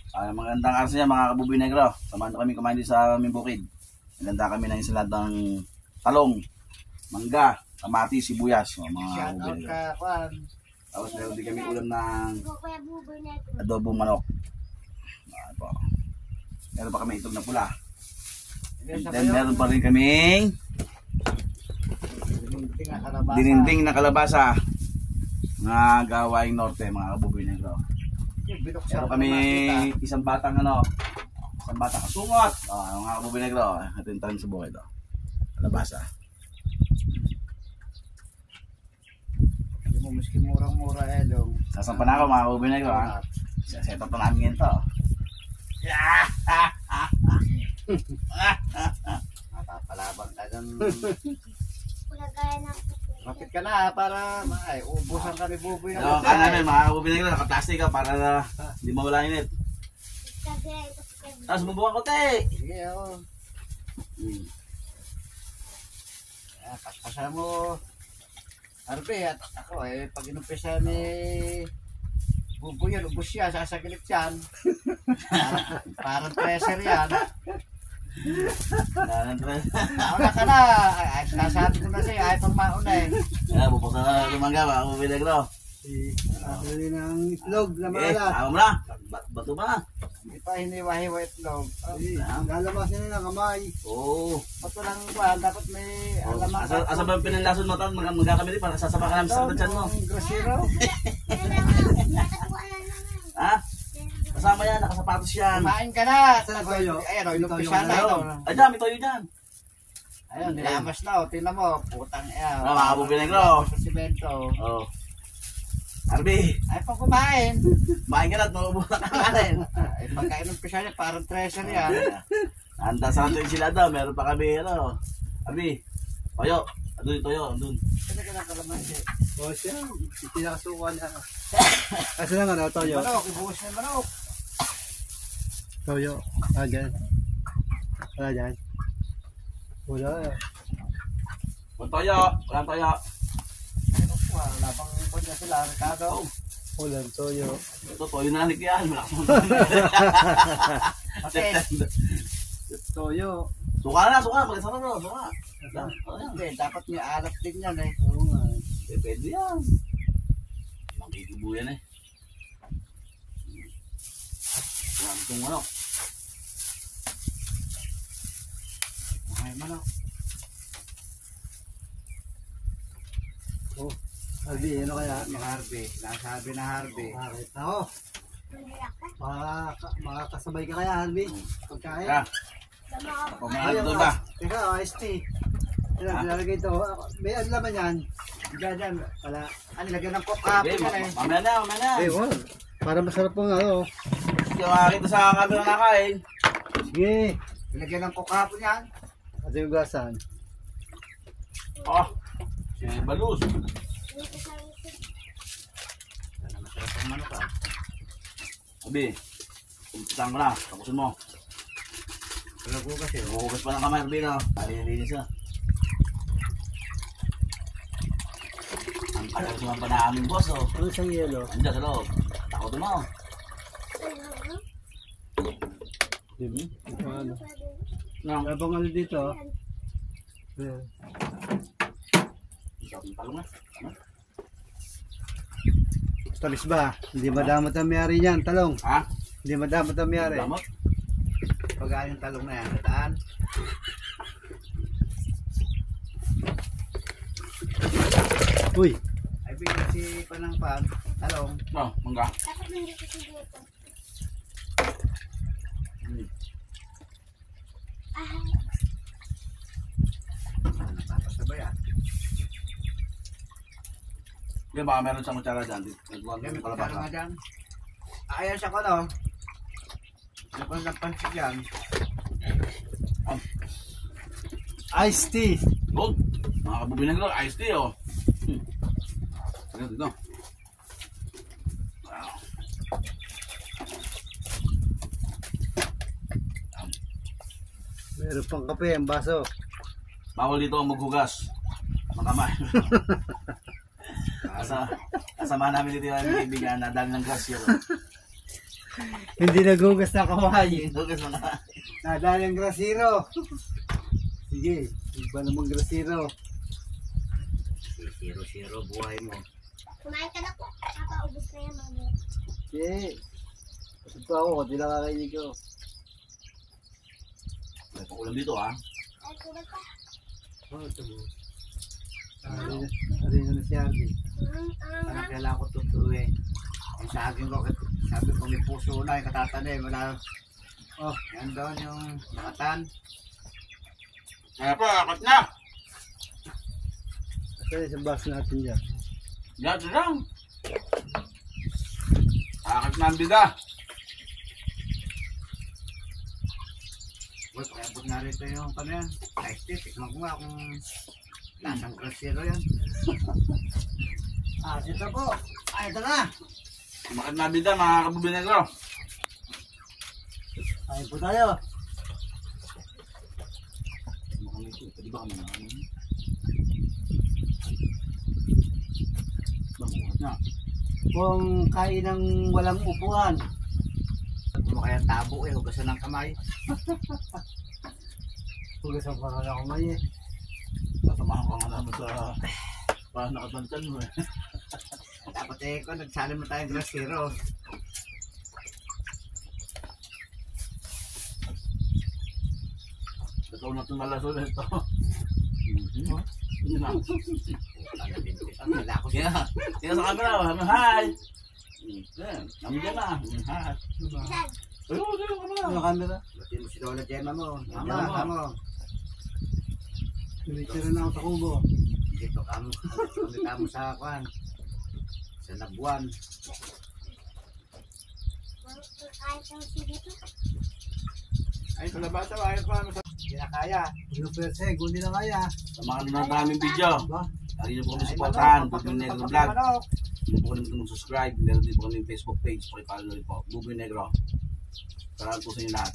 Magandang araw niya mga kabuboy negro. Samahan kami kumain din sa aming bukid. Maganda kami ng isang ng talong, mangga, kamatis, sibuyas. Mga kabuboy negro. Tapos meron din kami ulam ng adobong manok. Meron pa kami itog na pula. Then meron pa rin kaming dininding na kalabasa na gawaing norte mga kabuboy negro. Meron kami isang batang kasungot. Mga kabuboy negro, ito yung tanim sa bukid. Kalabasa. Hindi mo maski murang-mura dong. Sasampan ako mga kabuboy negro. Set up na namin ito. Matapalabang ka dyan. Kapit ka na para ubusan ka ni Buboy na. Yung namin mga kabuboy negro, nakaplastic ka para hindi mawala init. Tapos bubukan ko te. Sige ako. Paspasa mo. Arbe at ako pag inumpisa ni Buboy yan, ubos siya, sasagilit yan. Parang treasure yan. Mauna ka na. Nasabi ko na sa'yo, ayaw pang mauna Bubuksan na ng mangga mga kabuboy negro. Dali ng itlog na maalat. Tama mo na. Bato ba? Hindi pa hiniwa-hiwa itlog. Lalabasin nila kamay. Oo. Bato lang ba? Dapat may alaman. Asa ba yung pinanlason mo ito? Magkakami din para sasama ka namin sa dyan mo. Grosero. Ha? Kasama yan, nakasapatos yan. Kumain ka na. Ayan o, inumpisa na. Ay, dami toyo dyan. Ayun, nilamas na o. Tingnan mo, putang yan. Mga kabuboy negro. Sa simento. Oo. Arby. Ay, pag kumain. Kumain ka na at maubusan ka natin. Ay, pagka inumpisa niya, parang treasure yan. Handa sa atin sila daw. Meron pa kami, Arby. Toyo. Andun yung toyo, andun. Kasi ka na kalamansi. O siya, pinakasukan na. Kasi lang toyo. Manok, ibuhos na yung manok. Toyo. Dyan. Wala dyan. Wala. Walang toyo. Walang toyo. Wala pang ipon niya sila, Ricardo. Walang toyo. Ito, toyo na nanik yan. Malakas mo. Toyo. Suka na, suka. Pagkasama na, suka. Hindi, dapat may alat din yan Oo nga. Depende yan. Magkikibo yan Walang itong manok. Ay, manok. Oh. Harvey, ano kaya? Ni Harvey, nasabi na Harvey. Bakit? Ako. Makakasabay ka kaya, Harvey? Pagkain? Ka. Pamahalan doon ba? Teka, iced tea. Nilalagay ito. May ano naman yan? Diyan, wala. Nilagyan ng coke hapon yan Mamaya na, mamaya na. Well. Para masarap pong ano. Hindi ko makakita sa camera nakain. Sige. Nilagyan ng coke hapon yan. At yung gasan. Si Balus. Masarap ang manok Sabi, umpisahan ko na. Tapusin mo. Palagugas Hugas pa ng kamay, Arby, no? Linis na. Ang tagal sumampa na aming boss, Ano siyang yelo? Andiyan sa loob. Takotin mo. Diba? Ano? Nang, Labang ano dito? talong na. Talis ba? Hindi madamot ang mayari niyan, talong. Ha? Hindi madamot ang mayari. Damot? Pagkaan yung talong na yan, nataan. Uy! Ay, bigyan si Panangpan, talong. Mangga. Napapasabay Yan, baka meron siyang kutsara dyan. Nagbuwag Yan, ng may kutsara kalabasa. nga dyan. Ayan siya ko, no? May pansit dyan. Iced tea! Gold. Mga kabuboy negro, iced tea, Ano dito? Wow. Meron pang kape ang baso. Bawal dito ang maghugas. Makamay. Kasama namin dito yung kaibigan na dahil ng gas yun. Hindi nagugas na kamay. Dugas na nga. Nadali ang grasero. Sige, iba namang grasero. 0-0 buhay mo. Kumain ka na po. Nakaubos na yan, mami. Sige. Kasi pa ako, hindi lang kakainin ko. May paulam dito ah. Ay, kulang pa. Oh, ito mo. Arin na si Arby. Parang kailangan ko tutuloy. Yung saging ko, sabi ko may puso na, yung katatanim. Wala. Oh, Yan doon yung nakatan. Kaya po, akot na. kasi sa box natin dyan. Yan lang. Akot na ang biga. Uy, pakabot na rito yung kano yan. Ice tea, tikman ko nga kung lasang krasero yan. Ito po. Ay, ito na. Akot na ang biga, mga kabubi negro. Ay po tayo. Pwede ba kami na? Kung kain ng walang upuan. Kung mo kaya tabo hugasan ng kamay. Hugasan pa rin ako may eh. Sasamahan ka nga naman sa parang nakatantan mo eh. Dapat ko, nagsali mo tayong grasero. Ikaw na itong nalaso na ito. Yun na. Wala ko siya. Kaya sa camera, hi! Yan, kami dyan na. Hi! Saan? Ayun, dyan ang camera. Ano camera? Buti mo si Lola Gemma mo. Gemma. Kamo. Tumitira na ako sa kubo. Dito kamo sa kwan. Sa Labuan. Kahit ang dito. Ay, sa labasa, ayaw ko ano sa... Hindi na kaya. Ano pa siya? Kung hindi na kaya. Sa mga nanonood naming video, Ba? lagi niyo po kami supportahan. Buboy Negro Vlog. Hindi po kami mag-subscribe. Meron din po kami Facebook page. Pakipalo rin po. Buboy Negro. Salamat po sa inyo lahat.